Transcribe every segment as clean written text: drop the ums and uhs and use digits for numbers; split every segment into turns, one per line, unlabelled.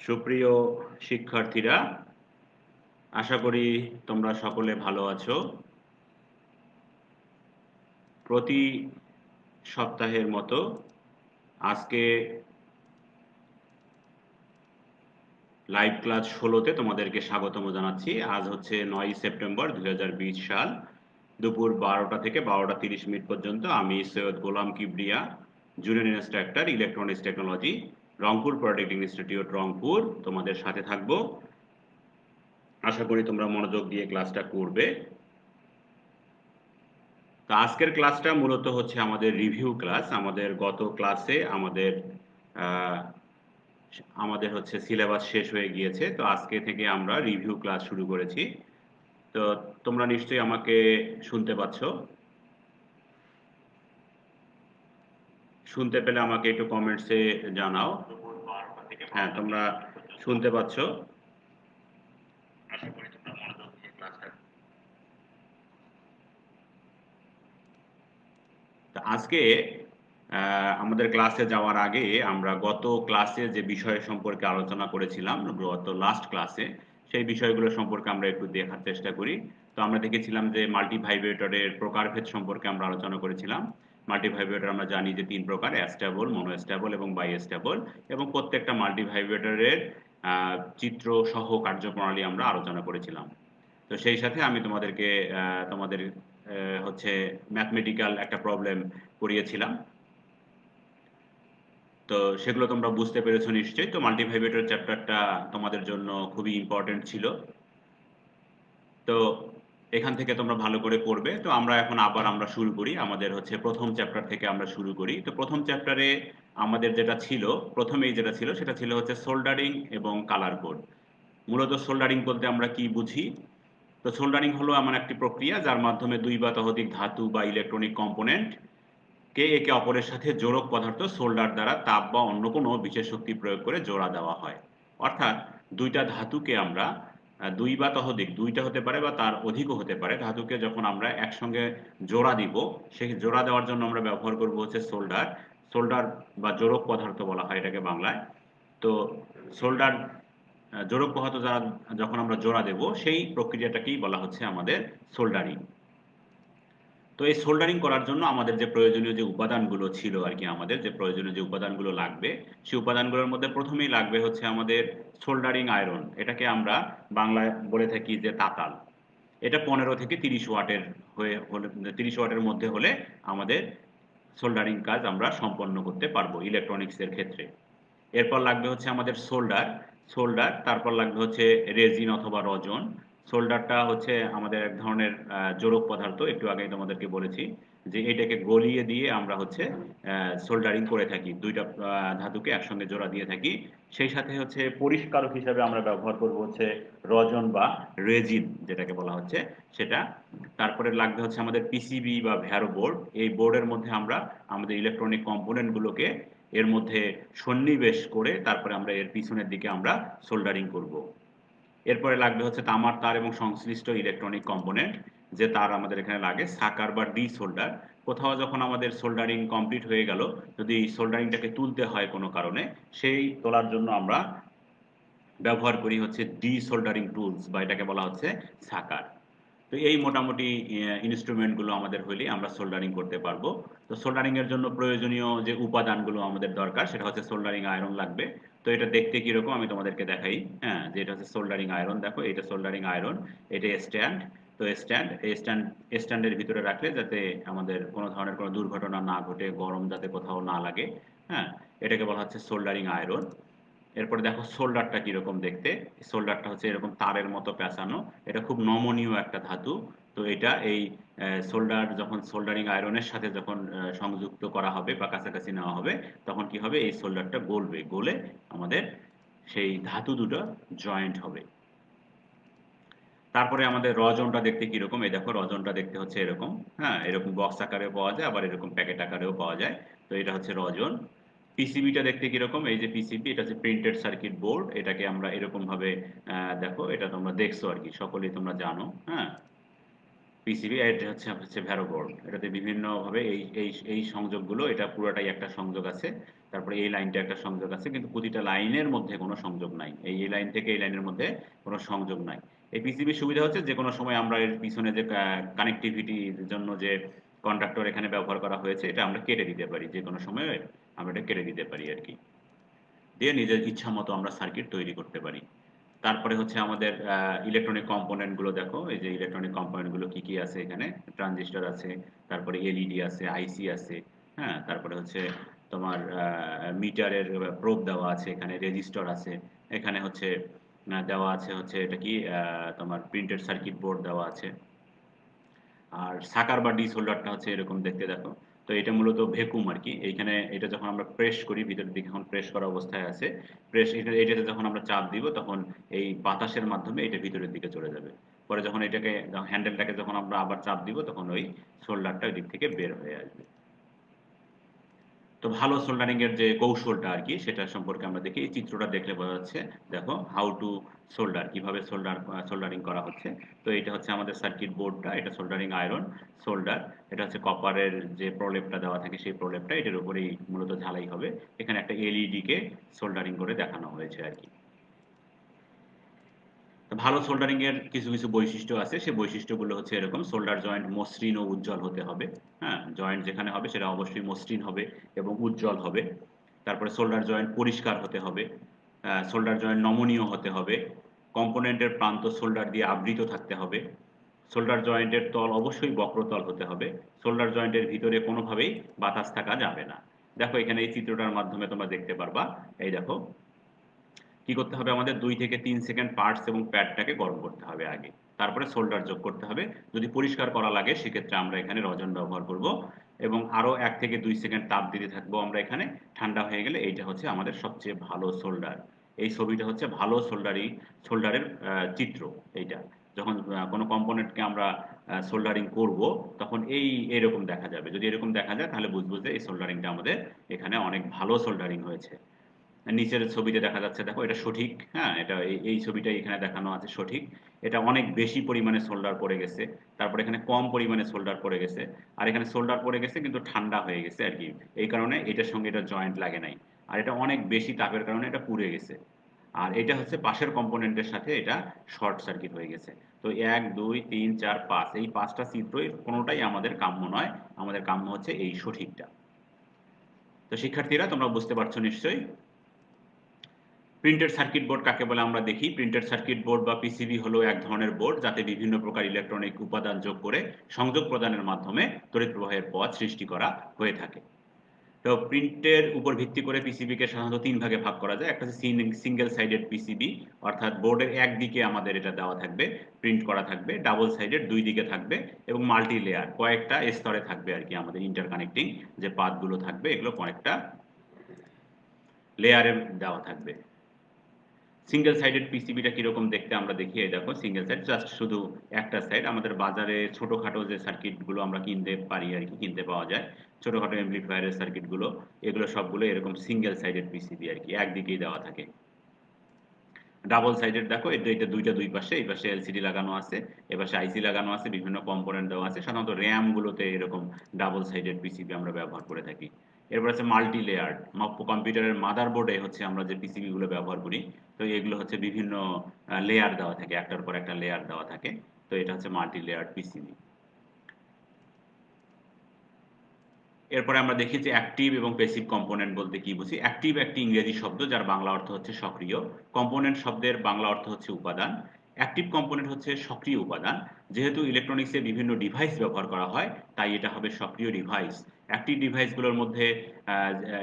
সুপ্রিয় শিক্ষার্থীরা, আশা করি তোমরা সকলে ভালো আছো। প্রতি সপ্তাহের মতো আজকে লাইভ ক্লাস 16তে তোমাদেরকে স্বাগতম জানাচ্ছি। আজ হচ্ছে 9 সেপ্টেম্বর 2020 সাল, দুপুর 12টা থেকে 12টা 30 মিনিট পর্যন্ত আমি Syed Golam Kibria, junior instructor electronics technology, Rangpur polytechnic institute Rangpur তোমাদের সাথে থাকবো। আশা করি তোমরা মনোযোগ দিয়ে ক্লাসটা করবে। তো আজকের ক্লাসটা মূলত হচ্ছে আমাদের রিভিউ ক্লাস। আমাদের গত ক্লাসে আমাদের হচ্ছে সিলেবাস শেষ হয়ে গিয়েছে, তো আজকে থেকে আমরা রিভিউ ক্লাস শুরু করেছি। তো তোমরা নিশ্চয়ই আমাকে শুনতে পাচ্ছ। শুনতে পেলে আমাকে একটু কমেন্টসে জানাও। হ্যাঁ, তোমরা শুনতে পাচ্ছ। আশা করি তোমরা মনোযোগ দিয়ে ক্লাসটা। আজকে আমাদের ক্লাসে যাওয়ার আগে আমরা গত ক্লাসে যে বিষয় সম্পর্কে আলোচনা করেছিলাম, গত লাস্ট ক্লাসে সেই বিষয়গুলো সম্পর্কে আমরা একটু দেখার চেষ্টা করি। তো আমরা দেখেছিলাম যে মাল্টিভাইব্রেটরের প্রকারভেদ সম্পর্কে আমরা আলোচনা করেছিলাম। মাল্টিভাইব্রেটর আমরা জানি যে 3 প্রকার: অ্যাস্টেবল, মনোস্টেবল এবং বাইস্টেবল, এবং প্রত্যেকটা মাল্টিভাইব্রেটরের চিত্র সহ কার্যপ্রণালী আমরা আলোচনা করেছিলাম। তো সেই সাথে আমি তোমাদের হচ্ছে ম্যাথমেটিক্যাল একটা প্রবলেম করিয়েছিলাম। তো সেগুলো তোমরা বুঝতে পেরেছো নিশ্চয়ই। তো মাল্টিভাইব্রেটর চ্যাপ্টারটা তোমাদের জন্য খুবই ইম্পর্টেন্ট ছিল। তো এখান থেকে তোমরা ভালো করে পড়বে। তো আমরা শুরু করি। আমাদের হচ্ছে প্রথম চ্যাপ্টার থেকে আমরা শুরু করি। তো প্রথম চ্যাপ্টারে আমাদের প্রথমেই যেটা ছিল সেটা ছিল হচ্ছে সোল্ডারিং এবং কালার কোড। মূলত সোল্ডারিং বলতে আমরা কি বুঝি? তো সোল্ডারিং হলো এমন একটি প্রক্রিয়া যার মাধ্যমে দুই বা ততোধিক ধাতু বা ইলেকট্রনিক কম্পোনেন্ট কে একে অপরের সাথে জোড়ক পদার্থ সোল্ডার দ্বারা তাপ বা অন্য কোনো বিশেষ শক্তি প্রয়োগ করে জোড়া দেওয়া হয়। অর্থাৎ দুইটা ধাতুকে আমরা দুই বা ততোধিক, দুইটা হতে পারে বা তার অধিকও হতে পারে, ধাতুকে যখন আমরা একসঙ্গে জোড়া দিব, সেই জোড়া দেওয়ার জন্য আমরা ব্যবহার করব হচ্ছে সোল্ডার। সোল্ডার বা জোড়ক পদার্থ বলা হয় এটাকে বাংলায়। তো সোল্ডার জোড়ক পদার্থ দ্বারা যখন আমরা জোড়া দেব, সেই প্রক্রিয়াটাকেই বলা হচ্ছে আমাদের সোল্ডারিং। তো এই সোল্ডারিং করার জন্য আমাদের যে প্রয়োজনীয় যে উপাদানগুলো ছিল আর কি, আমাদের যে প্রয়োজনীয় যে উপাদানগুলো লাগবে, সেই উপাদানগুলোর মধ্যে প্রথমেই লাগবে হচ্ছে আমাদের সোল্ডারিং আয়রন। এটাকে আমরা বাংলায় বলে থাকি যে তাতাল। এটা 15 থেকে 30 ওয়াটের হলে, 30 ওয়াটের মধ্যে হলে আমাদের সোল্ডারিং কাজ আমরা সম্পন্ন করতে পারবো ইলেকট্রনিক্সের ক্ষেত্রে। এরপর লাগবে হচ্ছে আমাদের সোল্ডার, তারপর লাগবে হচ্ছে রেজিন অথবা রজন। সোল্ডারটা হচ্ছে আমাদের এক ধরনের জোড়ক পদার্থ, একটু আগেই তোমাদেরকে বলেছি যে এটাকে গলিয়ে দিয়ে আমরা হচ্ছে সোল্ডারিং করে থাকি, দুইটা ধাতুকে একসঙ্গে জোড়া দিয়ে থাকি। সেই সাথে হচ্ছে পরিষ্কারক হিসাবে আমরা ব্যবহার করব হচ্ছে রজন বা রেজিন যেটাকে বলা হচ্ছে সেটা। তারপরে লাগবে হচ্ছে আমাদের পিসিবি বা ভ্যারো বোর্ড। এই বোর্ডের মধ্যে আমরা আমাদের ইলেকট্রনিক কম্পোনেন্টগুলোকে এর মধ্যে সন্নিবেশ করে তারপরে আমরা এর পিছনের দিকে আমরা সোল্ডারিং করব। এরপরে লাগবে হচ্ছে তামার তার এবং সংশ্লিষ্ট ইলেকট্রনিক কম্পোনেন্ট, যে তার আমাদের এখানে লাগে সাকার বা ডি সোল্ডার। কোথাও যখন আমাদের সোল্ডারিং কমপ্লিট হয়ে গেল, যদি সোল্ডারিংটাকে তুলতে হয় কোনো কারণে, সেই তোলার জন্য আমরা ব্যবহার করি হচ্ছে ডি সোল্ডারিং টুলস, বা এটাকে বলা হচ্ছে সাকার। তো এই মোটামুটি ইনস্ট্রুমেন্টগুলো আমাদের হইলে আমরা সোল্ডারিং করতে পারবো। তো সোল্ডারিং এর জন্য প্রয়োজনীয় যে উপাদানগুলো আমাদের দরকার সেটা হচ্ছে সোল্ডারিং আয়রন লাগবে। তো এটা দেখতে কিরকম আমি তোমাদেরকে দেখাই। হ্যাঁ, যে এটা হচ্ছে সোল্ডারিং আয়রন। দেখো, এটা সোল্ডারিং আয়রন, এটা স্ট্যান্ড। তো স্ট্যান্ডের ভিতরে রাখলে যাতে আমাদের কোনো ধরনের কোনো দুর্ঘটনা না ঘটে, গরম যাতে কোথাও না লাগে। হ্যাঁ, এটাকে বলা হচ্ছে সোল্ডারিং আয়রন। এরপরে দেখো সোল্ডারটা কিরকম দেখতে। সোল্ডারটা হচ্ছে এরকম তারের মতো পেঁচানো। এটা খুব নমনীয় একটা ধাতু। তো এটা এই সোল্ডার যখন সোল্ডারিং আয়রনের সাথে যখন সংযুক্ত করা হবে বা কাছাকাছি নেওয়া হবে, তখন কি হবে, এই সোল্ডারটা গলবে, গলে আমাদের সেই ধাতু দুটো জয়েন্ট হবে। তারপরে আমাদের রজনটা দেখতে কিরকম, এই দেখো রজনটা দেখতে হচ্ছে এরকম। হ্যাঁ, এরকম বক্স আকারেও পাওয়া যায়, আবার এরকম প্যাকেট আকারেও পাওয়া যায়। তো এটা হচ্ছে রজন। পিসিবিটা দেখতে কিরকম, এই যে পিসিবি, এটা হচ্ছে প্রিন্টেড সার্কিট বোর্ড। এটাকে আমরা এরকম ভাবে দেখো, এটা তোমরা দেখছো আর কি, সকলেই তোমরা জানো। হ্যাঁ, পিসিবি এটা হচ্ছে ভ্যারো বোর্ড। এটাতে বিভিন্নভাবে এই সংযোগগুলো, এটা পুরোটাই একটা সংযোগ আছে। তারপরে এই লাইনটা একটা সংযোগ আছে, কিন্তু প্রতিটা লাইনের মধ্যে কোনো সংযোগ নাই। এই লাইন থেকে এই লাইনের মধ্যে কোনো সংযোগ নাই। এই পিসিবির সুবিধা হচ্ছে যে কোনো সময় আমরা এর পিছনে যে কানেক্টিভিটির জন্য যে কন্ডাক্টর এখানে ব্যবহার করা হয়েছে, এটা আমরা কেটে দিতে পারি। যে কোনো সময় আমরা এটা কেটে দিতে পারি আরকি। দিয়ে নিজের ইচ্ছা মতো আমরা সার্কিট তৈরি করতে পারি। তারপরে হচ্ছে আমাদের ইলেকট্রনিক কম্পোনেন্ট গুলো দেখো। এই যে ইলেকট্রনিক কম্পোনেন্ট গুলো কি কি আছে এখানে, ট্রানজিস্টর আছে, তারপরে এলইডি আছে, আইসি আছে, হ্যাঁ, তারপরে হচ্ছে তোমার মিটারের প্রোব দেওয়া আছে, এখানে রেজিস্টর আছে, এখানে হচ্ছে দেওয়া আছে হচ্ছে এটা কি তোমার প্রিন্টেড সার্কিট বোর্ড দেওয়া আছে। আর সাকার বা ডিস হোল্ডারটা হচ্ছে এরকম দেখতে দেখো। তো এটা মূলত ভ্যাকুয়াম আরকি। এইখানে এটা যখন আমরা প্রেস করি, ভিতরের দিকে এখন প্রেস করা অবস্থায় আছে। এটাতে যখন আমরা চাপ দিব, তখন এই বাতাসের মাধ্যমে এটা ভিতরের দিকে চলে যাবে। পরে যখন হ্যান্ডেলটাকে যখন আমরা আবার চাপ দিব, তখন ওই সোল্ডারটা ওই দিক থেকে বের হয়ে আসবে। তো ভালো সোল্ডারিং এর যে কৌশলটা আরকি, সেটা সম্পর্কে আমরা দেখি। এই চিত্রটা দেখলে বোঝা যাচ্ছে। দেখো, হাউ টু সোল্ডার, কিভাবে সোল্ডারিং করা হচ্ছে। তো এটা হচ্ছে আমাদের সার্কিট বোর্ডটা, এটা সোল্ডারিং আয়রন, সোল্ডার। এটা হচ্ছে কপারের যে প্রলেপটা দেওয়া থাকে, সেই প্রলেপটা এটার উপরেই মূলত ঝালাই হবে। এখানে একটা এলইডি কে সোল্ডারিং করে দেখানো হয়েছে আরকি। তো ভালো সোল্ডারিং এর কিছু কিছু বৈশিষ্ট্য আছে। সেই বৈশিষ্ট্যগুলো হচ্ছে এরকম: সোল্ডার জয়েন্ট মসৃণ ও উজ্জ্বল হতে হবে। হ্যাঁ, জয়েন্ট যেখানে হবে সেটা অবশ্যই মসৃণ হবে এবং উজ্জ্বল হবে। তারপরে সোল্ডার জয়েন্ট পরিষ্কার হতে হবে। সোল্ডার জয়েন্ট নমনীয় হতে হবে। কম্পোনেন্টের প্রান্ত সোল্ডার দিয়ে আবৃত থাকতে হবে। সোল্ডার জয়েন্টের তল অবশ্যই বক্রতল হতে হবে। সোল্ডার জয়েন্টের ভিতরে কোনোভাবেই বাতাস থাকা যাবে না। দেখো, এখানে এই চিত্রটার মাধ্যমে তোমরা দেখতে পারবা। এই দেখো, কি করতে হবে আমাদের, 2 থেকে 3 সেকেন্ড পার্টস এবং প্যাডটাকে গরম করতে হবে আগে। তারপরে সোল্ডার যোগ করতে হবে। যদি পরিষ্কার করা লাগে, সেক্ষেত্রে আমরা এখানে রজন ব্যবহার করব এবং আরো 1 থেকে 2 সেকেন্ড তাপ দিতে থাকবো আমরা এখানে। ঠান্ডা হয়ে গেলে এইটা হচ্ছে আমাদের সবচেয়ে ভালো সোল্ডার। এই ছবিটা হচ্ছে ভালো সোল্ডারের চিত্র এইটা। যখন কোনো কম্পোনেন্টকে আমরা সোল্ডারিং করব, তখন এরকম দেখা যাবে। যদি এরকম দেখা যায়, তাহলে বুঝবো যে এই সোল্ডারিংটা আমাদের এখানে অনেক ভালো সোল্ডারিং হয়েছে। নিচের ছবিতে দেখা যাচ্ছে, দেখো এটা সঠিক। হ্যাঁ, এটা এই ছবিটাই এখানে দেখানো আছে সঠিক। এটা অনেক বেশি পরিমাণে সোল্ডার পড়ে গেছে। তারপরে এখানে কম পরিমাণে সোল্ডার পড়ে গেছে। আর এখানে সোল্ডার পড়ে গেছে কিন্তু ঠান্ডা হয়ে গেছে আর কি। এই কারণে এটার সঙ্গে এটা জয়েন্ট লাগে নাই। আর এটা অনেক বেশি তাপের কারণে এটা পুড়ে গেছে। আর এটা হচ্ছে পাশের কম্পোনেন্টের সাথে এটা শর্ট সার্কিট হয়ে গেছে। তো 1 2 3 4 5, এই 5টা চিত্রই কোনোটাই আমাদের কাম্য নয়। আমাদের কাম্য হচ্ছে এই সঠিকটা। তো শিক্ষার্থীরা, তোমরা বুঝতে পারছো নিশ্চয়ই। প্রিন্টেড সার্কিট বোর্ড কাকে বলে আমরা দেখি। প্রিন্টেড সার্কিট বোর্ড বা পিসিবি হলো এক ধরনের বোর্ড, যাতে বিভিন্ন প্রকার ইলেকট্রনিক উপাদান যোগ করে সংযোগ প্রদানের মাধ্যমে তড়িৎ প্রবাহের পথ সৃষ্টি করা হয়ে থাকে। তো প্রিন্টের উপর ভিত্তি করে পিসিবিকে সাধারণত 3 ভাগে ভাগ করা যায়। একটা হচ্ছে সিঙ্গেল সাইডেড পিসিবি, অর্থাৎ বোর্ডের একদিকে আমাদের এটা দেওয়া থাকবে, প্রিন্ট করা থাকবে। ডাবল সাইডেড, 2 দিকে থাকবে এবং মাল্টি লেয়ার, কয়েকটা স্তরে থাকবে আর কি। আমাদের ইন্টারকানেক্টিং যে পাথগুলো থাকবে, এগুলো কয়েকটা লেয়ারে দেওয়া থাকবে। সিঙ্গেল সাইডেড পিসিবিটা কিরকম দেখতে আমরা দেখি। এই দেখো, সিঙ্গেল সাইড, জাস্ট শুধু একটা সাইড। আমাদের বাজারে ছোটখাটো যে সার্কিট গুলো আমরা কিনতে পারি আর কি, কিনতে পাওয়া যায়, ছোটখাটো এমপ্লিফায়ারের সার্কিট গুলো, এগুলো সবগুলো এরকম সিঙ্গেল সাইডেড পিসিবি আর কি, একদিকেই দেওয়া থাকে। ডাবল সাইডেড দেখো, এটা দুইটা, দুই পাশে, এই পাশে এলসিডি লাগানো আছে, এ পাশে আইসি লাগানো আছে, বিভিন্ন কম্পোনেন্ট দেওয়া আছে। সাধারণত র্যাম গুলোতে এরকম ডাবল সাইডেড পিসিবি আমরা ব্যবহার করে থাকি। এরপর আছে মাল্টি লেয়ার। কম্পিউটারের মাদারবোর্ডে হচ্ছে আমরা যে পিসিবি গুলো ব্যবহার করি, তো এগুলো হচ্ছে বিভিন্ন লেয়ার দেওয়া থাকে, একটার পর একটা লেয়ার দেওয়া থাকে। তো এটা হচ্ছে মাল্টি লেয়ার পিসিবি। এরপরে আমরা দেখি যে অ্যাক্টিভ এবং প্যাসিভ কম্পোনেন্ট বলতে কি বুঝি। অ্যাক্টিভ একটি ইংরেজি শব্দ, যার বাংলা অর্থ হচ্ছে সক্রিয়। কম্পোনেন্ট শব্দের বাংলা অর্থ হচ্ছে উপাদান। অ্যাক্টিভ কম্পোনেন্ট হচ্ছে সক্রিয় উপাদান। যেহেতু ইলেকট্রনিক্সে বিভিন্ন ডিভাইস ব্যবহার করা হয়, তাই এটা হবে সক্রিয় ডিভাইস। অ্যাক্টিভ ডিভাইসগুলোর মধ্যে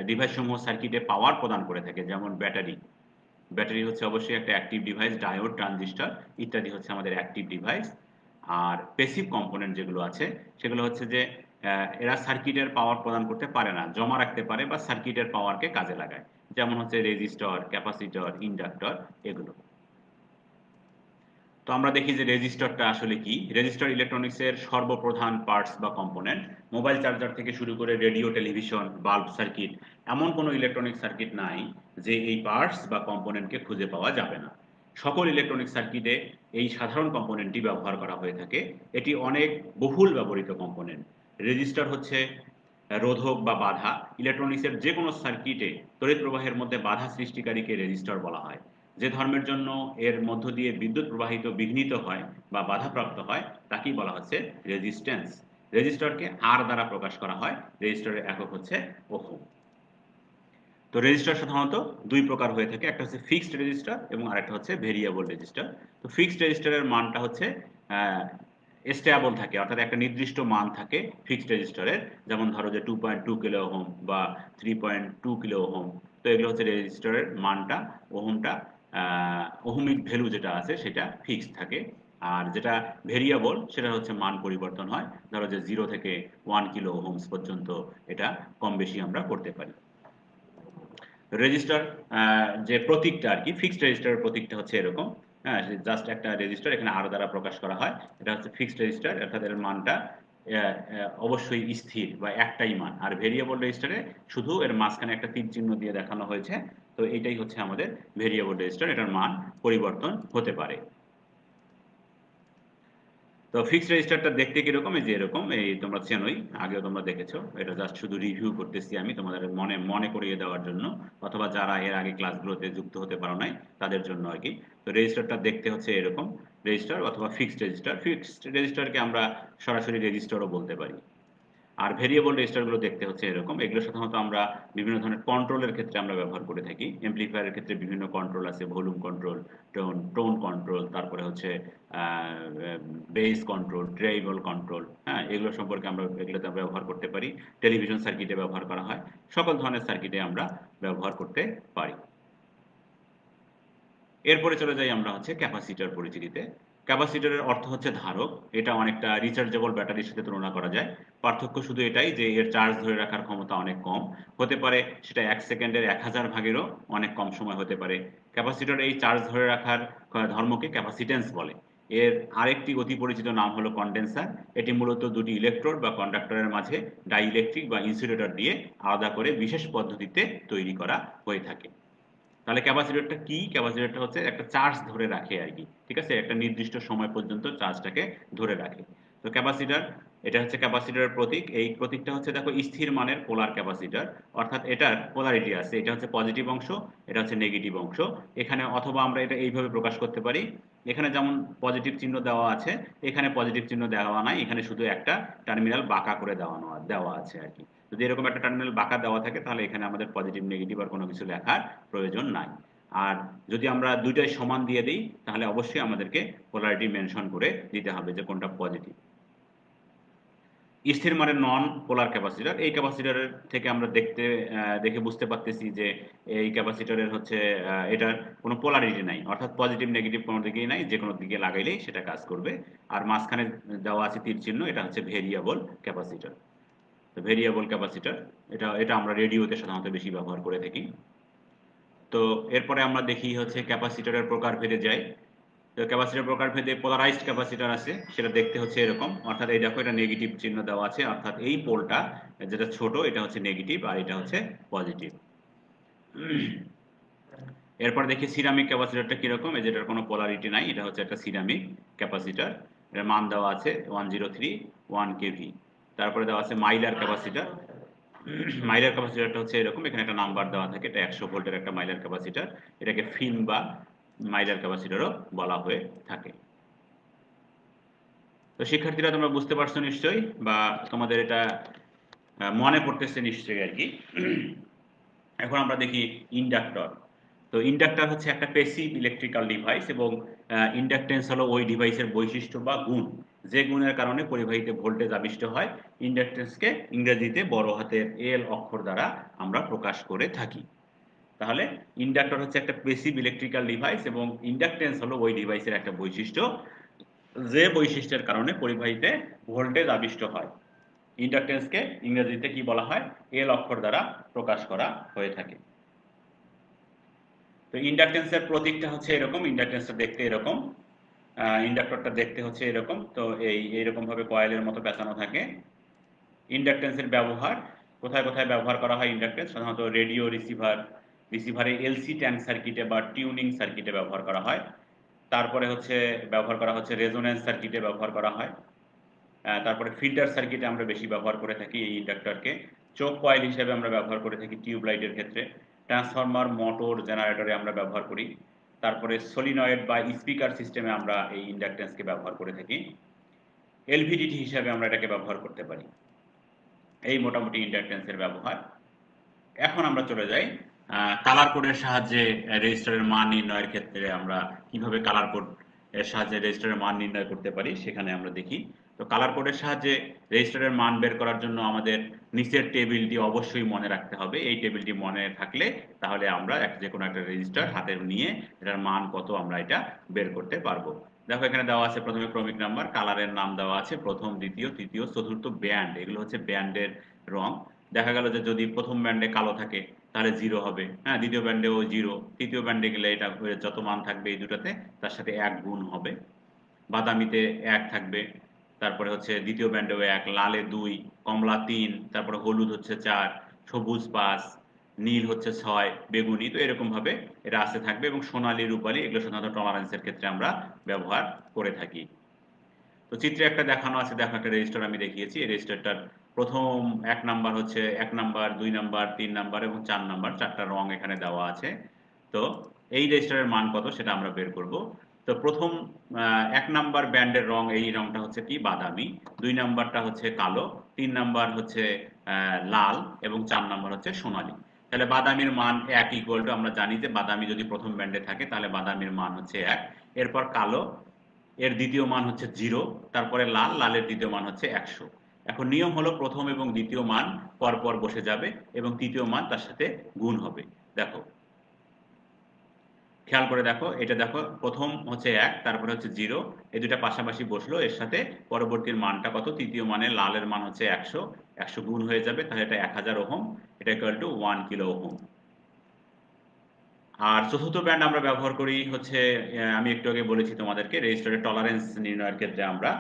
ডিভাইস সমূহ সার্কিটে পাওয়ার প্রদান করে থাকে, যেমন ব্যাটারি। ব্যাটারি হচ্ছে অবশ্যই একটা অ্যাক্টিভ ডিভাইস, ডায়োড, ট্রানজিস্টর ইত্যাদি হচ্ছে আমাদের অ্যাক্টিভ ডিভাইস। আর প্যাসিভ কম্পোনেন্ট যেগুলো আছে, সেগুলো হচ্ছে যে এরা সার্কিটের পাওয়ার প্রদান করতে পারে না, জমা রাখতে পারে বা সার্কিটের পাওয়ারকে কাজে লাগায়। যেমন হচ্ছে রেজিস্টর, ক্যাপাসিটর, ইন্ডাক্টর, এগুলো। তো আমরা দেখি যে রেজিস্টরটা আসলে কি। রেজিস্টর ইলেকট্রনিক্সের সর্বপ্রধান পার্টস বা কম্পোনেন্ট। মোবাইল চার্জার থেকে শুরু করে রেডিও, টেলিভিশন, বাল্ব সার্কিট, এমন কোনো ইলেকট্রনিক সার্কিট নাই যে এই পার্টস বা কম্পোনেন্টকে খুঁজে পাওয়া যাবে না। সকল ইলেকট্রনিক সার্কিটে এই সাধারণ কম্পোনেন্টটি ব্যবহার করা হয়ে থাকে। এটি অনেক বহুল ব্যবহৃত কম্পোনেন্ট। রেজিস্টার হচ্ছে রোধক বা বাধা। ইলেকট্রনিক্সের যে কোনো সার্কিটে তড়িৎ প্রবাহের মধ্যে বাধা সৃষ্টিকারীকে রেজিস্টার বলা হয়। যে ধর্মের জন্য এর মধ্য দিয়ে বিদ্যুৎ প্রবাহিত বিঘ্নিত হয় বা বাধাপ্রাপ্ত হয় তাকেই বলা হচ্ছে রেজিস্ট্যান্স। রেজিস্টারকে আর দ্বারা প্রকাশ করা হয়। রেজিস্টারের একক হচ্ছে ওহম। তো রেজিস্টার সাধারণত দুই প্রকার হয়ে থাকে, একটা হচ্ছে ফিক্সড রেজিস্টার এবং আরেকটা হচ্ছে ভেরিয়েবল রেজিস্টার। তো ফিক্সড রেজিস্টারের মানটা হচ্ছে স্টেবল থাকে, অর্থাৎ একটা নির্দিষ্ট মান থাকে ফিক্সড রেজিস্টারের। যেমন ধরো যে 2.2 কিলো ওহম বা 3.2 কিলো ওহম। তো এগুলো হচ্ছে রেজিস্টারের মানটা, ওহমটা, ওহমিক ভ্যালু যেটা আছে সেটা ফিক্সড থাকে। আর যেটা ভেরিয়েবল সেটা হচ্ছে মান পরিবর্তন হয়। ধরো যে 0 থেকে 1 কিলো ওহমস পর্যন্ত এটা কম বেশি আমরা করতে পারি। রেজিস্টার যে প্রতীকটা আর কি, ফিক্সড রেজিস্টারের প্রতীকটা হচ্ছে এরকম। হ্যাঁ, জাস্ট একটা রেজিস্টার, এখানে আর দ্বারা প্রকাশ করা হয়। এটা হচ্ছে ফিক্সড রেজিস্টার, অর্থাৎ এর মানটা অবশ্যই স্থির বা একটাই মান। আর ভেরিয়েবল রেজিস্টারে শুধু এর মাঝখানে একটা তীর চিহ্ন দিয়ে দেখানো হয়েছে। তো এটাই হচ্ছে আমাদের ভেরিয়েবল রেজিস্টার, এটার মান পরিবর্তন হতে পারে। তো ফিক্সড রেজিস্টারটা দেখতে কিরকম, এই যে এরকম, এই তোমরা চেনোই, আগেও তোমরা দেখেছো। এটা জাস্ট শুধু রিভিউ করতেছি আমি তোমাদের মনে মনে করিয়ে দেওয়ার জন্য, অথবা যারা এর আগে ক্লাসগুলোতে যুক্ত হতে পারো নাই তাদের জন্য আর কি। তো রেজিস্টারটা দেখতে হচ্ছে এরকম রেজিস্টার অথবা ফিক্সড রেজিস্টার। ফিক্সড রেজিস্টারকে আমরা সরাসরি রেজিস্টারও বলতে পারি। আর ভেরিয়েবল রেজিস্টারগুলো দেখতে হচ্ছে এরকম। এগুলো সাধারণত আমরা বিভিন্ন ধরনের কন্ট্রোলের ক্ষেত্রে আমরা ব্যবহার করে থাকি। এমপ্লিফায়ারের ক্ষেত্রে বিভিন্ন কন্ট্রোল আছে, ভলিউম কন্ট্রোল, টোন কন্ট্রোল, তারপরে হচ্ছে বেস কন্ট্রোল, ভেরিয়েবল কন্ট্রোল। হ্যাঁ, এগুলো সম্পর্কে আমরা এগুলোতে ব্যবহার করতে পারি। টেলিভিশন সার্কিটে ব্যবহার করা হয়। সকল ধরনের সার্কিটে আমরা ব্যবহার করতে পারি। এরপরে চলে যাই আমরা হচ্ছে ক্যাপাসিটর পরিচিতিতে। ক্যাপাসিটরের অর্থ হচ্ছে ধারক। এটা অনেকটা রিচার্জেবল ব্যাটারির সাথে তুলনা করা যায়। পার্থক্য শুধু এটাই যে এর চার্জ ধরে রাখার ক্ষমতা অনেক কম হতে পারে। সেটা 1 সেকেন্ডের 1000 ভাগেরও অনেক কম সময় হতে পারে। ক্যাপাসিটর এই চার্জ ধরে রাখার ধর্মকে ক্যাপাসিটেন্স বলে। এর আরেকটি অতি পরিচিত নাম হলো কন্ডেন্সার। এটি মূলত দুটি ইলেকট্রোড বা কন্ডাক্টরের মাঝে ডাইইলেকট্রিক বা ইনসুলেটর দিয়ে আলাদা করে বিশেষ পদ্ধতিতে তৈরি করা হয়ে থাকে। তাহলে ক্যাপাসিটরটা কি? ক্যাপাসিটরটা হচ্ছে একটা চার্জ ধরে রাখে আর কি। ঠিক আছে? একটা নির্দিষ্ট সময় পর্যন্ত চার্জটাকে ধরে রাখে। তো ক্যাপাসিটর, এটা হচ্ছে ক্যাপাসিটরের প্রতীক। এই প্রতীকটা হচ্ছে দেখো স্থির মানের পোলার ক্যাপাসিটর, অর্থাৎ এটার পোলারিটি আছে। এটা হচ্ছে পজিটিভ অংশ, এটা হচ্ছে নেগেটিভ অংশ। এখানে অথবা আমরা এটা এইভাবে প্রকাশ করতে পারি। এখানে যেমন পজিটিভ চিহ্ন দেওয়া আছে, এখানে পজিটিভ চিহ্ন দেওয়া নাই, এখানে শুধু একটা টার্মিনাল বাঁকা করে দেওয়া আছে আর কি। যদি এরকম একটা টার্মিনাল বাঁকা দেওয়া থাকে তাহলে এখানে আমাদের পজিটিভ নেগেটিভ আর কোনো কিছু লেখার প্রয়োজন নাই। আর যদি আমরা দুইটাই সমান দিয়ে দিই তাহলে অবশ্যই আমাদেরকে পোলারিটি মেনশন করে দিতে হবে যে কোনটা পজিটিভ। স্থির মানের নন পোলার ক্যাপাসিটর, এই ক্যাপাসিটরের থেকে আমরা দেখে বুঝতে পারতেছি যে এই ক্যাপাসিটরের হচ্ছে এটার কোনো পোলারিটি নাই, অর্থাৎ পজিটিভ নেগেটিভ কোনো দিকেই নাই, যে কোনো দিকে লাগাইলেই সেটা কাজ করবে। আর মাঝখানে দেওয়া আছে তীর চিহ্ন, এটা হচ্ছে ভেরিয়েবল ক্যাপাসিটর। তো ভেরিয়েবল ক্যাপাসিটর, এটা এটা আমরা রেডিওতে সাধারণত বেশি ব্যবহার করে থাকি। তো এরপরে আমরা দেখি হচ্ছে ক্যাপাসিটরের প্রকারভেদে যাই। তো ক্যাপাসিটর প্রকারভেদে পোলারাইজড ক্যাপাসিটর আছে, সেটা দেখতে হচ্ছে এরকম। অর্থাৎ এই দেখো, এটা নেগেটিভ চিহ্ন দেওয়া আছে, অর্থাৎ এই পোলটা যেটা ছোট এটা হচ্ছে নেগেটিভ আর এটা হচ্ছে পজিটিভ। এরপর দেখি সিরামিক ক্যাপাসিটরটা কিরকম। এই যেটার কোনো পোলারিটি নাই, এটা হচ্ছে একটা সিরামিক ক্যাপাসিটর। এর মান দেওয়া আছে 1031 কেভি। তারপরে দেওয়া আছে মাইলার ক্যাপাসিটর। মাইলার ক্যাপাসিটরটা হচ্ছে এরকম, এখানে একটা নাম্বার দেওয়া থাকে, এটা 100 ভোল্টের একটা মাইলার ক্যাপাসিটর। এটাকে ফিল্ম বা মাইলার ক্যাপাসিটরও বলা হয়ে থাকে। তো শিক্ষার্থীরা তোমরা বুঝতে পারছো নিশ্চয়ই, বা তোমাদের এটা মনে পড়তেছে নিশ্চয়ই আর কি। এখন আমরা দেখি ইন্ডাক্টর। তো ইন্ডাক্টর হচ্ছে একটা প্যাসিভ ইলেকট্রিক্যাল ডিভাইস এবং ইন্ডাকটেন্স হলো ওই ডিভাইসের বৈশিষ্ট্য বা গুণ, যে গুণের কারণে পরিবাহীতে ভোল্টেজ আবিষ্ট হয়। ইন্ডাকটেন্সকে ইংরেজিতে বড় হাতের এল অক্ষর দ্বারা আমরা প্রকাশ করে থাকি। তাহলে ইন্ডাক্টর হচ্ছে একটা প্যাসিভ ইলেকট্রিক্যাল ডিভাইস এবং ইন্ডাকটেন্স হলো ওই ডিভাইসের একটা বৈশিষ্ট্য, যে বৈশিষ্ট্যের কারণে পরিবাহীতে ভোল্টেজ আবিষ্ট হয়। ইন্ডাকটেন্সকে ইংরেজিতে কি বলা হয়? এল অক্ষর দ্বারা প্রকাশ করা হয়ে থাকে। তো ইন্ডাকটেন্সের প্রতীকটা হচ্ছে এরকম, ইন্ডাকটেন্সটা দেখতে এরকম, ইন্ডাক্টরটা দেখতে হচ্ছে এরকম। তো এইরকম ভাবে কয়েলের মতো পেঁচানো থাকে। ইন্ডাকটেন্সের ব্যবহার কোথায় কোথায় ব্যবহার করা হয়? ইন্ডাকটেন্স সাধারণত রেডিও রিসিভারে এলসি ট্যাঙ্ক সার্কিটে বা টিউনিং সার্কিটে ব্যবহার করা হয়। তারপরে হচ্ছে ব্যবহার করা হচ্ছে রেজোন্যান্স সার্কিটে ব্যবহার করা হয়। তারপরে ফিল্টার সার্কিটে আমরা বেশি ব্যবহার করে থাকি এই ইন্ডাক্টরকে। চোক কয়েল হিসেবে আমরা ব্যবহার করে থাকি টিউব লাইটের ক্ষেত্রে। ট্রান্সফরমার, মোটর, জেনারেটরে আমরা ব্যবহার করি। তারপরে সলিনয়েড বা স্পিকার সিস্টেমে আমরা এই ইন্ডাকট্যান্সকে ব্যবহার করে থাকি। এলভিডিটি হিসাবে আমরা এটাকে ব্যবহার করতে পারি। এই মোটামুটি ইন্ডাকট্যান্সের ব্যবহার। এখন আমরা চলে যাই কালার কোডের সাহায্যে রেজিস্টারের মান নির্ণয়ের ক্ষেত্রে আমরা কিভাবে কালার কোড এর সাহায্যে রেজিস্টারের মান নির্ণয় করতে পারি সেখানে আমরা দেখি। তো কালার কোডের সাহায্যে রেজিস্টারের মান বের করার জন্য আমাদের নিচের টেবিলটি অবশ্যই মনে রাখতে হবে। এই টেবিলটি মনে থাকলে তাহলে আমরা যে কোনো একটা রেজিস্টার হাতে নিয়ে এটার মান কত আমরা এটা বের করতে পারবো। দেখো এখানে দেওয়া আছে প্রথমে ক্রমিক নাম্বার, কালারের নাম দেওয়া আছে প্রথম, দ্বিতীয়, তৃতীয়, চতুর্থ, ব্যান্ড। এগুলো হচ্ছে ব্যান্ডের রং। দেখা গেল যে যদি প্রথম ব্যান্ডে কালো থাকে তাহলে 0 হবে, হ্যাঁ, দ্বিতীয় ব্যান্ডেও 0, তৃতীয় ব্যান্ডে গেলে এটা যত মান থাকবে এই দুটাতে তার সাথে 1 গুণ হবে। বাদামিতে 1 থাকবে, তারপরে হচ্ছে দ্বিতীয় ব্যান্ডেও 1, লালে 2, কমলা 3, তারপরে হলুদ হচ্ছে 4, সবুজ 5, নীল হচ্ছে 6, বেগুনি, তো এরকম ভাবে এটা আসতে থাকবে। এবং সোনালী, রূপালী এগুলো সাধারণত টলারেন্সের ক্ষেত্রে আমরা ব্যবহার করে থাকি। তো চিত্রে একটা দেখানো আছে, দেখো একটা রেজিস্টার আমি দেখিয়েছি। এই রেজিস্টারটার প্রথম 1 নাম্বার হচ্ছে 1 নাম্বার, 2 নাম্বার, 3 নাম্বার এবং 4 নাম্বার, 4টা রং এখানে দেওয়া আছে। তো এই রেজিস্টারের মান কত সেটা আমরা বের করব। তো প্রথম 1 নাম্বার ব্যান্ডের রং, এই রংটা হচ্ছে কি বাদামি, 2 নাম্বারটা হচ্ছে কালো, 3 নাম্বার হচ্ছে লাল এবং 4 নাম্বার হচ্ছে সোনালী। তাহলে বাদামির মান 1 ইকুয়াল টু, আমরা জানি যে বাদামি যদি প্রথম ব্যান্ডে থাকে তাহলে বাদামির মান হচ্ছে 1। এরপর কালো, এর দ্বিতীয় মান হচ্ছে 0, তারপরে লাল, লালের দ্বিতীয় মান হচ্ছে 100। এখন নিয়ম হলো প্রথম এবং দ্বিতীয় মান পরপর বসে যাবে এবং তৃতীয় মান তার সাথে গুণ হবে। দেখো খেয়াল করে দেখো, এটা দেখো প্রথম হচ্ছে 1, তারপরে হচ্ছে 0, এই দুটা পাশাপাশি বসলো, এর সাথে পরবর্তীর মানটা কত, তৃতীয় মানে লালের মান হচ্ছে 100, 100 গুণ হয়ে যাবে, তাহলে এটা 1000 ওহম, এটা ইকুয়াল টু 1 কিলো ওহম। আর চতুর্থ ব্যান্ড আমরা ব্যবহার করি হচ্ছে, আমি একটু আগে বলেছি তোমাদেরকে, রেজিস্টারের টলারেন্স নির্ণয়ের ক্ষেত্রে আমরা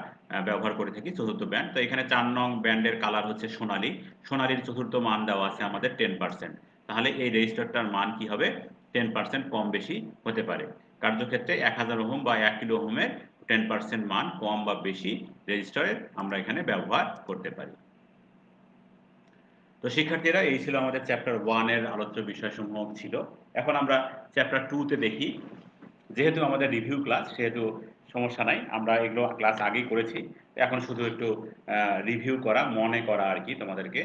ব্যবহার করে থাকি চতুর্থ ব্যান্ড। তো এখানে 4 নং ব্যান্ডের কালার হচ্ছে সোনালী, সোনালীর চতুর্থ মান দেওয়া আছে আমাদের 10%। তাহলে এই রেজিস্টারটার মান কি হবে, 10% কম বেশি হতে পারে। কার্যক্ষেত্রে 1000 ওহম বা 1 কিলো ওহমের 10% মান কম বা বেশি রেজিস্টারের আমরা এখানে ব্যবহার করতে পারি। তো শিক্ষার্থীরা, এই ছিল আমাদের চ্যাপ্টার 1 এর আলোচ্য বিষয়সমূহ ছিল। এখন আমরা চ্যাপ্টার 2 তে দেখি। যেহেতু আমাদের রিভিউ ক্লাস সেহেতু সমস্যা নাই, আমরা এগুলো ক্লাস আগেই করেছি, এখন শুধু একটু রিভিউ করা, মনে করা আর কি, তোমাদেরকে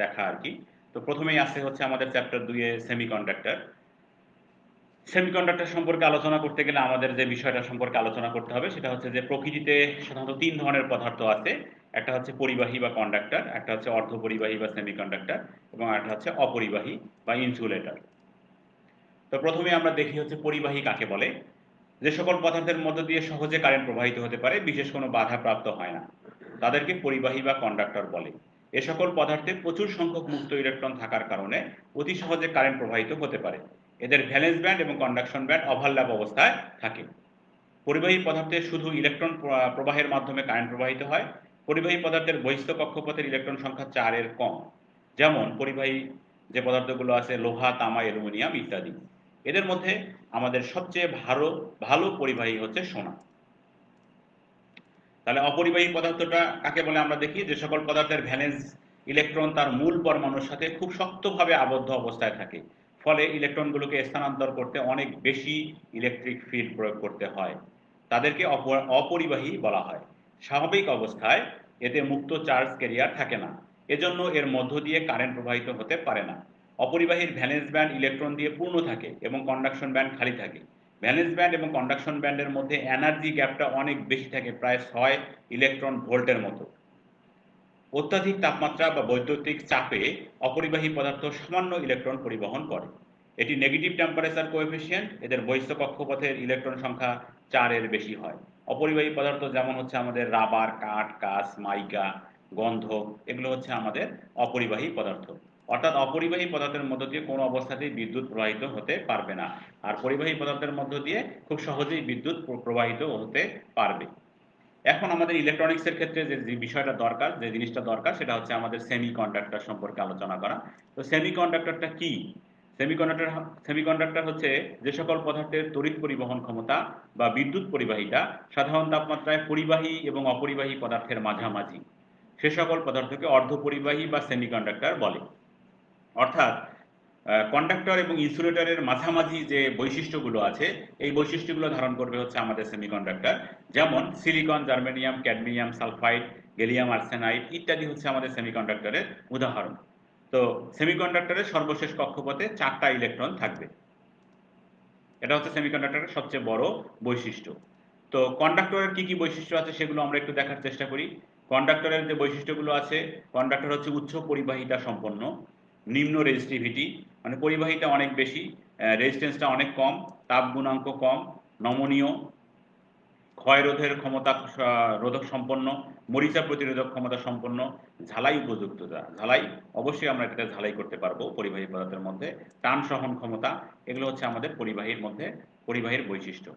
দেখা আর কি। তো প্রথমেই আসছে হচ্ছে আমাদের চ্যাপ্টার 2 এ সেমিকন্ডাক্টর। সেমিকন্ডাক্টর সম্পর্কে আলোচনা করতে গেলে আমাদের যে বিষয়টা সম্পর্কে আলোচনা করতে হবে সেটা হচ্ছে যে প্রকৃতিতে সাধারণত 3 ধরনের পদার্থ আছে। একটা হচ্ছে পরিবাহী বা কন্ডাক্টর, একটা হচ্ছে অর্ধপরিবাহী বা সেমিকন্ডাক্টর, এবং একটা হচ্ছে অপরিবাহী বা ইনসুলেটর। তো প্রথমে আমরা দেখি হচ্ছে পরিবাহী কাকে বলে। যে সকল পদার্থের মধ্য দিয়ে সহজে কারেন্ট প্রবাহিত হতে পারে, বিশেষ কোনো বাধা প্রাপ্ত হয় না, তাদেরকে পরিবাহী বা কন্ডাক্টর বলে। এ সকল পদার্থে প্রচুর সংখ্যক মুক্ত ইলেকট্রন থাকার কারণে অতি সহজে কারেন্ট প্রবাহিত হতে পারে। এদের ভ্যালেন্স ব্যান্ড এবং কন্ডাকশন ব্যান্ড ওভারল্যাপ অবস্থায় থাকে। পরিবাহী পদার্থে শুধু ইলেকট্রন প্রবাহের মাধ্যমে কারেন্ট প্রবাহিত হয়। পরিবাহী পদার্থের বহিস্থ কক্ষপথের ইলেকট্রন সংখ্যা 4 এর কম। যেমন পরিবাহী যে পদার্থগুলো আছে লোহা, তামা, অ্যালুমিনিয়াম ইত্যাদি। এদের মধ্যে আমাদের সবচেয়ে ভালো ভালো পরিবাহী হচ্ছে সোনা। তাহলে অপরিবাহী পদার্থটা কাকে বলে আমরা দেখি, যে সকল পদার্থের ভ্যালেন্স ইলেকট্রন তার মূল পরমাণুর সাথে খুব শক্তভাবে আবদ্ধ অবস্থায় থাকে, ফলে ইলেকট্রনগুলোকে স্থানান্তর করতে অনেক বেশি ইলেকট্রিক ফিল্ড প্রয়োগ করতে হয়, তাদেরকে অপরিবাহী বলা হয়। স্বাভাবিক অবস্থায় এতে মুক্ত চার্জ ক্যারিয়ার থাকে না, এজন্য এর মধ্য দিয়ে কারেন্ট প্রবাহিত হতে পারে না। অপরিবাহীর ভ্যালেন্স ব্যান্ড ইলেকট্রন দিয়ে পূর্ণ থাকে এবং কন্ডাকশন ব্যান্ড খালি থাকে। ভ্যালেন্স ব্যান্ড এবং কন্ডাকশন ব্যান্ডের মধ্যে এনার্জি গ্যাপটা অনেক বেশি থাকে, প্রায় 6 ইলেকট্রন ভোল্টের মতো। অত্যাধিক তাপমাত্রা বা বৈদ্যুতিক চাপে অপরিবাহী পদার্থ সামান্য ইলেকট্রন পরিবহন করে। এটি নেগেটিভ টেম্পারেচার কোএফিসিয়েন্ট, এদের বহিস্থ কক্ষপথের ইলেকট্রন সংখ্যা 4 এর বেশি হয়। অপরিবাহী পদার্থ যেমন হচ্ছে আমাদের রাবার, কাঠ, কাঁচ, মাইকা, গন্ধক, এগুলো হচ্ছে আমাদের অপরিবাহী পদার্থ। অর্থাৎ অপরিবাহী পদার্থের মধ্য দিয়ে কোনো অবস্থাতেই বিদ্যুৎ প্রবাহিত হতে পারবে না, আর পরিবাহী পদার্থের মধ্য দিয়ে খুব সহজেই বিদ্যুৎ প্রবাহিত হতে পারবে। এখন আমাদের ইলেকট্রনিক্সের ক্ষেত্রে যে বিষয়টা দরকার, যে জিনিসটা দরকার, সেটা হচ্ছে আমাদের সেমিকন্ডাক্টর সম্পর্কে আলোচনা করা। তো সেমিকন্ডাক্টরটা কি? সেমিকন্ডাক্টর হচ্ছে যে সকল পদার্থের তড়িৎ পরিবহন ক্ষমতা বা বিদ্যুৎ পরিবাহিতা সাধারণ তাপমাত্রায় পরিবাহী এবং অপরিবাহী পদার্থের মাঝামাঝি, সে সকল পদার্থকে অর্ধপরিবাহী বা সেমিকন্ডাক্টর বলে। অর্থাৎ কন্ডাক্টর এবং ইনসুলেটরের মাঝামাঝি যে বৈশিষ্ট্যগুলো আছে, এই বৈশিষ্ট্যগুলো ধারণ করবে হচ্ছে আমাদের সেমিকন্ডাক্টর। যেমন silicon, germanium, cadmium sulphide, gallium arsenide ইত্যাদি হচ্ছে আমাদের সেমিকন্ডাক্টরের উদাহরণ। তো সেমিকন্ডাক্টরের সর্বশেষ কক্ষপথে 4টা ইলেকট্রন থাকবে। এটা হচ্ছে সেমিকন্ডাক্টরের সবচেয়ে বড় বৈশিষ্ট্য। তো কন্ডাক্টরের কি কি বৈশিষ্ট্য আছে সেগুলো আমরা একটু দেখার চেষ্টা করি। কন্ডাক্টরের যে বৈশিষ্ট্যগুলো আছে, কন্ডাক্টর হচ্ছে উচ্চ পরিবাহিতা সম্পন্ন, নিম্ন রেজিস্টিভিটি, মানে পরিবাহিতা অনেক বেশি, রেজিস্ট্যান্সটা অনেক কম, তাপ গুণাঙ্ক কম, নমনীয়, ক্ষয় রোধের ক্ষমতা রোধক সম্পন্ন, মরিচা প্রতিরোধক ক্ষমতা সম্পন্ন, ঝালাই উপযুক্ততা, ঝালাই অবশ্যই আমরা এটা ঝালাই করতে পারবো পরিবাহী পদার্থের মধ্যে, টান সহন ক্ষমতা, এগুলো হচ্ছে আমাদের পরিবাহীর মধ্যে পরিবাহীর বৈশিষ্ট্য।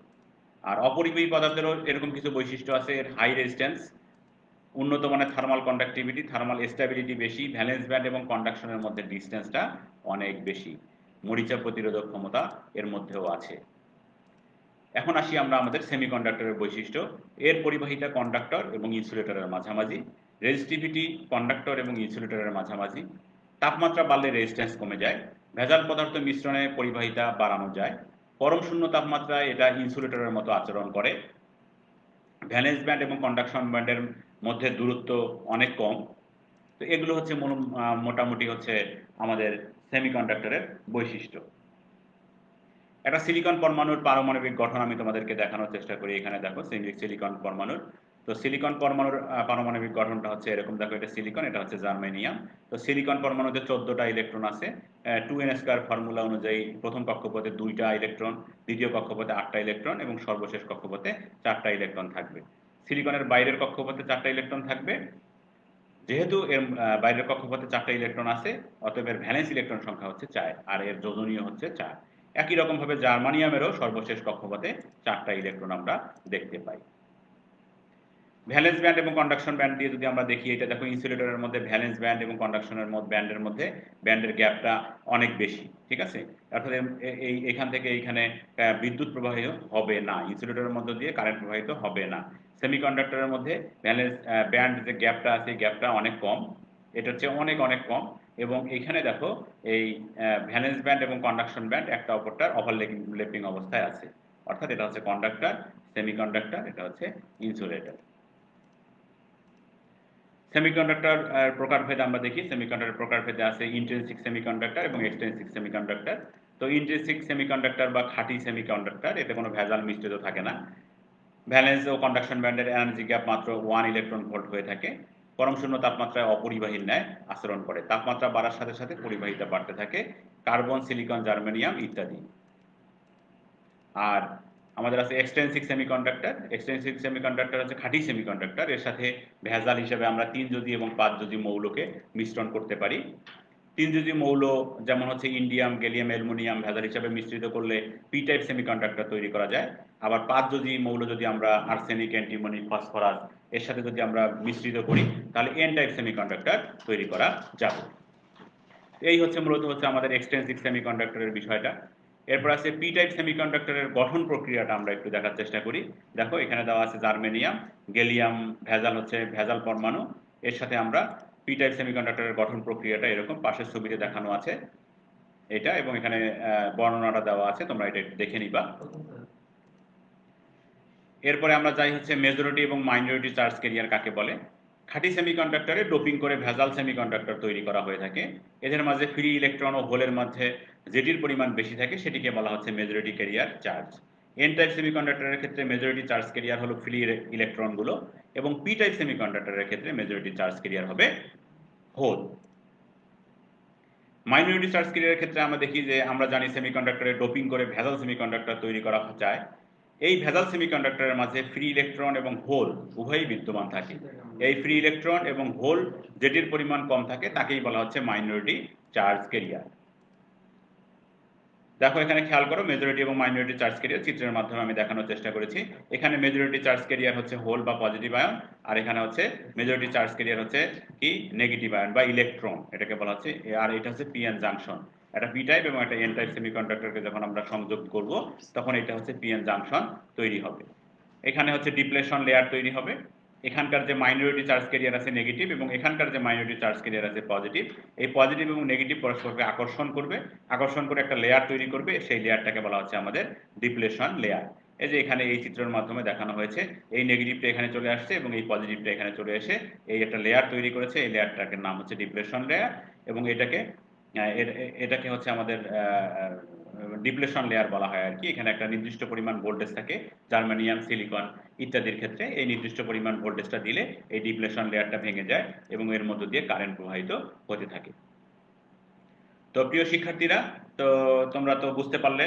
আর অপরিবাহী পদার্থেরও এরকম কিছু বৈশিষ্ট্য আছে, এর হাই রেজিস্ট্যান্স, উন্নত মানের থার্মাল কন্ডাক্টিভিটি, থার্মাল স্টেবিলিটি বেশি, ভ্যালেন্স ব্যান্ড এবং কন্ডাকশনের মধ্যে ডিস্টেন্সটা অনেক বেশি, মরিচা প্রতিরোধক ক্ষমতা এর মধ্যেও আছে। এখন আসি আমরা আমাদের সেমিকন্ডাক্টরের বৈশিষ্ট্য। এর পরিবাহিতা কন্ডাক্টর এবং ইনসুলেটরের মাঝামাঝি, রেজিস্টিভিটি কন্ডাক্টর এবং ইনসুলেটরের মাঝামাঝি, তাপমাত্রা বাড়লে রেজিস্ট্যান্স কমে যায়, ভেজাল পদার্থ মিশ্রণে পরিবাহিতা বাড়ানো যায়, পরম শূন্য তাপমাত্রায় এটা ইনসুলেটরের মতো আচরণ করে, ভ্যালেন্স ব্যান্ড এবং কন্ডাকশন ব্যান্ডের মধ্যে দূরত্ব অনেক কম। তো এগুলো হচ্ছে মোটামুটি হচ্ছে আমাদের সেমিকন্ডাক্টরের বৈশিষ্ট্য। একটা সিলিকন পরমাণুর পারমাণবিক গঠন আমি তোমাদেরকে দেখানোর চেষ্টা করি। এখানে দেখো সিলিকন পরমাণুর, তো সিলিকন পরমাণুর পারমাণবিক গঠনটা হচ্ছে এরকম। দেখো এটা সিলিকন, এটা হচ্ছে জার্মেনিয়াম। তো সিলিকন পরমাণুতে 14টা ইলেকট্রন আছে। 2n² ফর্মুলা অনুযায়ী প্রথম কক্ষপথে 2টা ইলেকট্রন, দ্বিতীয় কক্ষপথে 8টা ইলেকট্রন এবং সর্বশেষ কক্ষপথে 4টা ইলেকট্রন থাকবে। সিলিকনের বাইরের কক্ষপথে 4টা ইলেকট্রন থাকবে। যেহেতু এর বাইরের কক্ষপথে 4টা ইলেকট্রন আছে, অতএব এর ভ্যালেন্স ইলেকট্রন সংখ্যা হচ্ছে 4 আর এর যোজনীয় হচ্ছে 4। একই রকম ভাবে জার্মানিয়ামেরও সর্বশেষ কক্ষপথে 4টা ইলেকট্রন আমরা দেখতে পাই। ভ্যালেন্স ব্যান্ড এবং কন্ডাকশন ব্যান্ড দিয়ে যদি আমরা দেখি, এটা দেখো ইনসুলেটরের মধ্যে ভ্যালেন্স ব্যান্ড এবং কন্ডাকশনের ব্যান্ডের মধ্যে ব্যান্ডের গ্যাপটা অনেক বেশি, ঠিক আছে। অর্থাৎ এখান থেকে এইখানে বিদ্যুৎ প্রবাহিত হবে না, ইনসুলেটরের মধ্য দিয়ে কারেন্ট প্রবাহিত হবে না। সেমিকন্ডাক্টরের মধ্যে ভ্যালেন্স ব্যান্ড যে গ্যাপটা আছে, এই গ্যাপটা অনেক কম, এটা হচ্ছে অনেক অনেক কম। এবং এখানে দেখো এই ভ্যালেন্স ব্যান্ড এবং কন্ডাকশন ব্যান্ড একটা অপরটার ওভারল্যাপিং অবস্থায় আছে। অর্থাৎ এটা হচ্ছে কন্ডাক্টর, সেমিকন্ডাক্টর, এটা হচ্ছে ইনসুলেটর। সেমিকন্ডাক্টর প্রকারভেদ আমরা দেখি। সেমিকন্ডাক্টর প্রকারভেদে আছে ইন্ট্রিনসিক সেমিকন্ডাক্টর এবং এক্সট্রিনসিক সেমিকন্ডাক্টর। তো ইন্ট্রিনসিক সেমিকন্ডাক্টর বা খাঁটি সেমিকন্ডাক্টর, এতে কোনো ভেজাল মিশ্রিত থাকে না। ভ্যালেন্স ও কন্ডাকশন ব্যান্ডের এনার্জি গ্যাপ মাত্র 1 ইলেকট্রন ভোল্ট হয়ে থাকে। পরম শূন্য তাপমাত্রায় অপরিবাহীর ন্যায় আচরণ করে। তাপমাত্রা বাড়ার সাথে সাথে পরিবাহিতা বাড়তে থাকে। কার্বন, সিলিকন, জার্মেনিয়াম ইত্যাদি। আর আমাদের আছে এক্সটেন্সিক সেমিকন্ডাক্টর। এক্সটেন্সিক সেমিকন্ডাক্টর হচ্ছে খাঁটি সেমিকন্ডাক্টর। এর সাথে ভেজাল হিসেবে আমরা 3 যোজি এবং 5 যোজি মৌলকে মিশ্রণ করতে পারি। 3 যোজি মৌল যেমন হচ্ছে ইন্ডিয়াম, গ্যালিয়াম, অ্যালুমিনিয়াম ভেজাল হিসেবে মিশ্রিত করলে পি টাইপ সেমিকন্ডাক্টর তৈরি করা যায়। আবার 5 যোজি মৌল যদি আমরা আর্সেনিক, অ্যান্টিমনি, ফসফরাস এর সাথে যদি আমরা মিশ্রিত করি, তাহলে এন টাইপ সেমিকন্ডাক্টর তৈরি করা যাবে। এই হচ্ছে মূলত হচ্ছে আমাদের এক্সটেন্সিভ সেমিকন্ডাক্টরের বিষয়টা। এরপর আছে পি টাইপ সেমিকন্ডাক্টরের গঠন প্রক্রিয়াটা আমরা একটু দেখার চেষ্টা করি। দেখো এখানে দেওয়া আছে জার্মেনিয়াম, গ্যালিয়াম ভেজাল হচ্ছে ভেজাল পরমাণু, এর সাথে আমরা পি টাইপ সেমিকন্ডাক্টরের গঠন প্রক্রিয়াটা এরকম পাশের ছবিতে দেখানো আছে এটা, এবং এখানে বর্ণনাটা দেওয়া আছে, তোমরা এটা একটু দেখে নিবা। এরপরে আমরা যাই হচ্ছে মেজরিটি এবং মাইনরিটি চার্জ ক্যারিয়ার কাকে বলে। খাঁটি সেমিকন্ডাক্টরে ডোপিং করে ভেজাল সেমিকন্ডাক্টর তৈরি করা হয়ে থাকে। এদের মাঝে ফ্রি ইলেকট্রন ও হোলের মধ্যে যেটির পরিমাণ বেশি থাকে সেটিকে বলা হচ্ছে majority carrier charge. N type সেমিকন্ডাক্টরের ক্ষেত্রে মেজরিটি চার্জ ক্যারিয়ার হলো ফ্রি ইলেকট্রনগুলো, এবং পি টাইপ সেমিকন্ডাক্টরের ক্ষেত্রে মেজরিটি চার্জ ক্যারিয়ার হবে হোল। মাইনরিটি চার্জ ক্যারিয়ারের ক্ষেত্রে আমরা দেখি যে আমরা জানি সেমিকন্ডাক্টরে ডোপিং করে ভেজাল সেমিকন্ডাক্টর তৈরি করা যায়। এই ভেজাল সেমিকন্ডাক্টরের মাঝে ফ্রি ইলেকট্রন এবং হোল উভয়ই বিদ্যমান থাকে। এই ফ্রি ইলেকট্রন এবং হোল যেটির পরিমাণ কম থাকে তাকেই বলা হচ্ছে মাইনরিটি চার্জ ক্যারিয়ার। দেখো এখানে খেয়াল করো, মেজরিটি এবং মাইনরিটি চার্জ ক্যারিয়ার চিত্রের মাধ্যমে আমি দেখানোর চেষ্টা করেছি। এখানে মেজরিটি চার্জ ক্যারিয়ার হচ্ছে হোল বা পজিটিভ আয়ন, আর এখানে হচ্ছে মেজরিটি চার্জ ক্যারিয়ার হচ্ছে কি নেগেটিভ আয়ন বা ইলেকট্রন, এটাকে বলা হচ্ছে। আর এটা হচ্ছে পিএন জাংশন। একটা পি টাইপ এবং একটা এন টাইপ সেমিকন্ডাক্টরকে যখন আমরা সংযোগ করব তখন এটা হচ্ছে পিএন জাংশন তৈরি হবে। এখানে হচ্ছে ডিপ্লেশন লেয়ার তৈরি হবে। এখানকার যে মাইনরিটি চার্জ ক্যারিয়ার আছে নেগেটিভ এবং এখানকার যে মাইনরিটি চার্জ ক্যারিয়ার আছে পজিটিভ, এই পজিটিভ এবং নেগেটিভ পরস্পরকে আকর্ষণ করবে, আকর্ষণ করে একটা লেয়ার তৈরি করবে, সেই লেয়ারটাকে বলা হচ্ছে আমাদের ডিপ্লেশন লেয়ার। এই যে এখানে এই চিত্রের মাধ্যমে দেখানো হয়েছে, এই নেগেটিভটা এখানে চলে আসছে এবং এই পজিটিভটা এখানে চলে এসে এই একটা লেয়ার তৈরি করেছে, এই লেয়ারটাকে নাম হচ্ছে ডিপ্লেশন লেয়ার এবং এটাকে হচ্ছে আমাদের ডিপ্লেশন লেয়ার বলা হয় আর কি। এখানে একটা নির্দিষ্ট পরিমাণ ভোল্টেজ থাকে, জার্মানিয়াম, সিলিকন ইত্যাদির ক্ষেত্রে এই নির্দিষ্ট পরিমাণ ভোল্টেজটা দিলে এই ডিপ্লেশন লেয়ারটা ভেঙে যায় এবং এর মধ্য দিয়ে কারেন্ট প্রবাহিত হতে থাকে। তো প্রিয় শিক্ষার্থীরা, তো তোমরা তো বুঝতে পারলে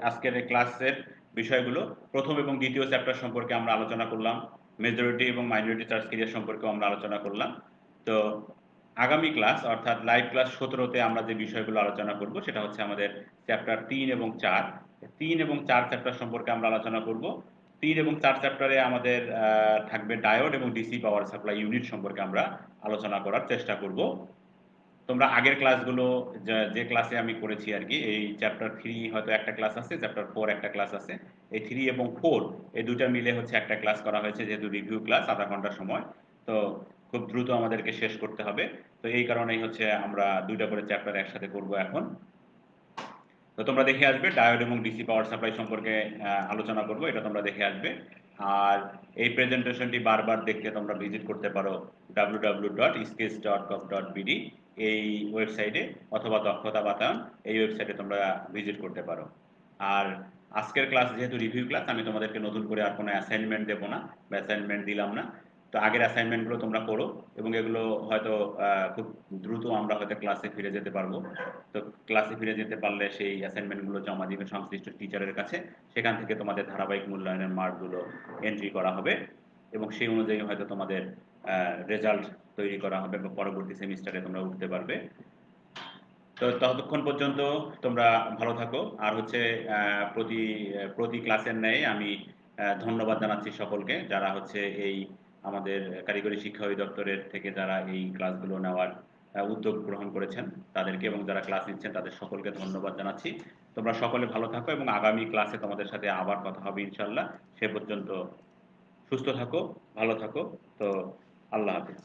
আজকের ক্লাসের বিষয়গুলো। প্রথম এবং দ্বিতীয় চ্যাপ্টার সম্পর্কে আমরা আলোচনা করলাম, মেজরিটি এবং মাইনরিটি চার্জ ক্যারিয়ার সম্পর্কেও আমরা আলোচনা করলাম। তো আগামী ক্লাস অর্থাৎ লাইভ ক্লাস 17-তে আমরা যে বিষয়গুলো আলোচনা করব সেটা হচ্ছে আমাদের চ্যাপ্টার 3 এবং 4। 3 এবং 4 চ্যাপ্টার সম্পর্কে আমরা আলোচনা করব। 3 এবং 4 চ্যাপ্টারে আমাদের থাকবে ডায়োড এবং ডিসি পাওয়ার সাপ্লাই ইউনিট সম্পর্কে আমরা আলোচনা করার চেষ্টা করব। তোমরা আগের ক্লাসগুলো যে ক্লাসে আমি করেছি আর কি, এই চ্যাপ্টার 3 হয়তো একটা ক্লাস আছে, চ্যাপ্টার 4 একটা ক্লাস আছে, এই 3 এবং 4 এই দুটা মিলে হচ্ছে একটা ক্লাস করা হয়েছে, যেহেতু রিভিউ ক্লাস আধা ঘন্টার সময়, তো খুব দ্রুত আমাদেরকে শেষ করতে হবে। তো এই কারণেই হচ্ছে আমরা দুইটা করে চ্যাপ্টার একসাথে করব এখন। তো তোমরা দেখে আসবে ডায়োড এবং ডিসি পাওয়ার সাপ্লাই সম্পর্কে আলোচনা করব, এটা তোমরা দেখে আসবে। আর এই প্রেজেন্টেশনটি বারবার দেখতে তোমরা ভিজিট করতে পারো www.sketch.com.bd এই ওয়েবসাইটে, অথবা দক্ষতা বাতায়ন এই ওয়েবসাইটে তোমরা ভিজিট করতে পারো। আর আজকের ক্লাস যেহেতু রিভিউ ক্লাস, আমি তোমাদেরকে নতুন করে আর কোনো অ্যাসাইনমেন্ট দেবো না বা অ্যাসাইনমেন্ট দিলাম না। তো আগের অ্যাসাইনমেন্টগুলো তোমরা করো এবং এগুলো হয়তো খুব দ্রুত আমরা হয়তো ক্লাসে ফিরে যেতে পারবো। তো ক্লাসে ফিরে যেতে পারলে সেই অ্যাসাইনমেন্টগুলো জমা দিবে সংশ্লিষ্ট টিচারের কাছে, সেখান থেকে তোমাদের ধারাবাহিক মূল্যায়নের মার্কগুলো এন্ট্রি করা হবে এবং সেই অনুযায়ী হয়তো তোমাদের রেজাল্ট তৈরি করা হবে বা পরবর্তী সেমিস্টারে তোমরা উঠতে পারবে। তো ততক্ষণ পর্যন্ত তোমরা ভালো থাকো। আর হচ্ছে প্রতি প্রতি ক্লাসের ন্যায় আমি ধন্যবাদ জানাচ্ছি সকলকে, যারা হচ্ছে এই আমাদের কারিগরি শিক্ষা অধিদপ্তরের থেকে যারা এই ক্লাসগুলো নেওয়ার উদ্যোগ গ্রহণ করেছেন তাদেরকে, এবং যারা ক্লাস নিচ্ছেন তাদের সকলকে ধন্যবাদ জানাচ্ছি। তোমরা সকলে ভালো থাকো এবং আগামী ক্লাসে তোমাদের সাথে আবার কথা হবে ইনশাল্লাহ। সে পর্যন্ত সুস্থ থাকো, ভালো থাকো। তো আল্লাহ হাফিজ।